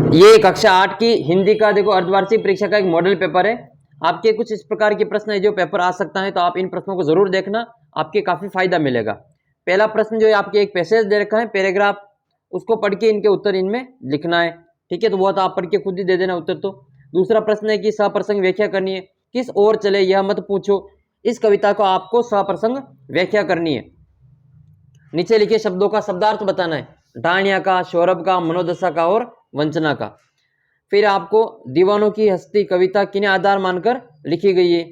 ये कक्षा 8 की हिंदी का देखो अर्धवार्षिक परीक्षा का एक मॉडल पेपर है। आपके कुछ इस प्रकार के प्रश्न है जो पेपर आ सकता है, तो आप इन प्रश्नों को जरूर देखना, आपके काफी फायदा मिलेगा। पहला प्रश्न जो है आपके एक पैसेज दे रखा है पैराग्राफ, उसको पढ़ के इनके उत्तर इनमें लिखना है, ठीक है। तो वो तो आप पढ़ के खुद ही दे देना उत्तर। तो दूसरा प्रश्न है कि सप्रसंग व्याख्या करनी है, किस ओर चले यह मत पूछो, इस कविता को आपको सप्रसंग व्याख्या करनी है। नीचे लिखे शब्दों का शब्दार्थ बताना है, डाणिया का, सौरभ का, मनोदशा का और वंचना का। फिर आपको दीवानों की हस्ती कविता किन्हें आधार मानकर लिखी गई है।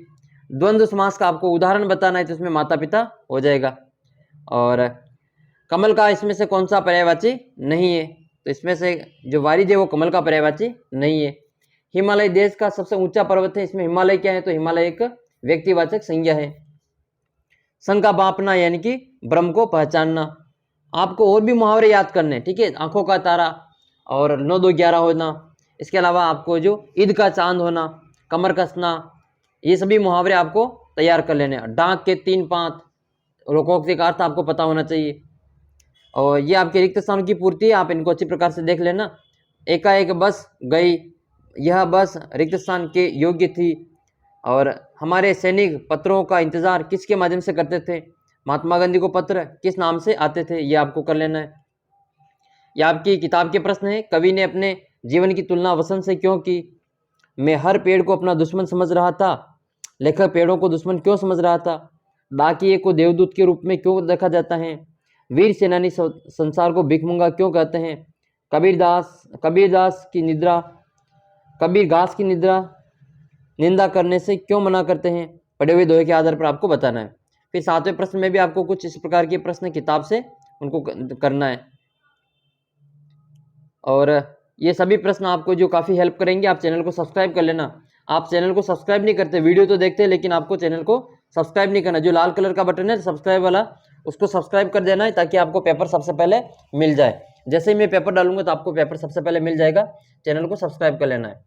द्वंद्व समास का आपको उदाहरण बताना है, तो इसमें माता पिता हो जाएगा। और कमल का इसमें से कौन सा पर्यायवाची नहीं है, तो इसमें से जो वारिज है वो कमल का पर्यायवाची नहीं है। हिमालय देश का सबसे ऊंचा पर्वत है, इसमें हिमालय क्या है, तो हिमालय एक व्यक्तिवाचक संज्ञा है। संघ का बांपना यानी कि ब्रह्म को पहचानना। आपको और भी मुहावरे याद करने, ठीक है। आंखों का तारा और 9 2 11 होना, इसके अलावा आपको जो ईद का चांद होना, कमर कसना, ये सभी मुहावरे आपको तैयार कर लेने। डांक के 3 5 रोकोक्ति का अर्थ आपको पता होना चाहिए। और ये आपके रिक्त स्थानों की पूर्ति है, आप इनको अच्छी प्रकार से देख लेना। एकाएक बस गई, यह बस रिक्त स्थान के योग्य थी। और हमारे सैनिक पत्रों का इंतजार किसके माध्यम से करते थे, महात्मा गांधी को पत्र किस नाम से आते थे, ये आपको कर लेना है। यह आपकी किताब के प्रश्न है, कवि ने अपने जीवन की तुलना वसंत से क्यों की, मैं हर पेड़ को अपना दुश्मन समझ रहा था, लेखक पेड़ों को दुश्मन क्यों समझ रहा था, डाकिये को देवदूत के रूप में क्यों देखा जाता है, वीर सेनानी संसार को भिखमंगा क्यों कहते हैं, कबीरदास की निद्रा, कबीर घास की निंदा करने से क्यों मना करते हैं, पढ़े हुए दोहे के आधार पर आपको बताना है। फिर 7वें प्रश्न में भी आपको कुछ इस प्रकार के प्रश्न किताब से उनको करना है। और ये सभी प्रश्न आपको जो काफ़ी हेल्प करेंगे। आप चैनल को सब्सक्राइब कर लेना। आप चैनल को सब्सक्राइब नहीं करते, वीडियो तो देखते हैं लेकिन आपको चैनल को सब्सक्राइब नहीं करना। जो लाल कलर का बटन है सब्सक्राइब वाला, उसको सब्सक्राइब कर देना है ताकि आपको पेपर सबसे पहले मिल जाए। जैसे ही मैं पेपर डालूंगा तो आपको पेपर सबसे पहले मिल जाएगा। चैनल को सब्सक्राइब कर लेना है।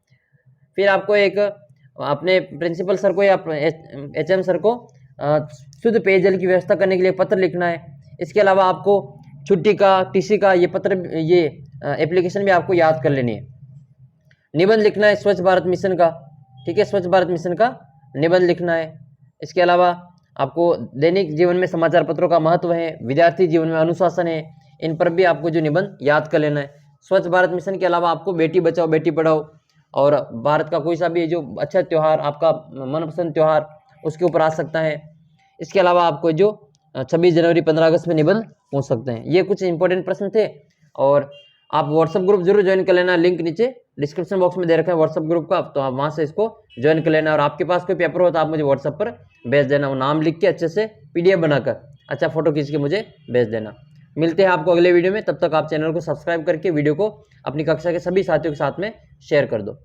फिर आपको एक अपने प्रिंसिपल सर को या HM सर को शुद्ध पेयजल की व्यवस्था करने के लिए पत्र लिखना है। इसके अलावा आपको छुट्टी का, TC का ये पत्र, ये एप्लीकेशन भी आपको याद कर लेनी है। निबंध लिखना है स्वच्छ भारत मिशन का, ठीक है, स्वच्छ भारत मिशन का निबंध लिखना है। इसके अलावा आपको दैनिक जीवन में समाचार पत्रों का महत्व है, विद्यार्थी जीवन में अनुशासन है, इन पर भी आपको जो निबंध याद कर लेना है। स्वच्छ भारत मिशन के अलावा आपको बेटी बचाओ बेटी पढ़ाओ और भारत का कोई सा भी जो अच्छा त्यौहार, आपका मनपसंद त्यौहार, उसके ऊपर आ सकता है। इसके अलावा आपको जो 26 जनवरी 15 अगस्त में निबंध पूछ सकते हैं। ये कुछ इंपॉर्टेंट प्रश्न थे। और आप व्हाट्सएप ग्रुप जरूर ज्वाइन कर लेना, लिंक नीचे डिस्क्रिप्शन बॉक्स में दे रखा है व्हाट्सएप ग्रुप का, तो आप वहाँ से इसको ज्वाइन कर लेना। और आपके पास कोई पेपर हो तो आप मुझे व्हाट्सएप पर भेज देना, वो नाम लिख के अच्छे से PDF बनाकर अच्छा फोटो खींच के मुझे भेज देना। मिलते हैं आपको अगले वीडियो में, तब तक आप चैनल को सब्सक्राइब करके वीडियो को अपनी कक्षा के सभी साथियों के साथ में शेयर कर दो।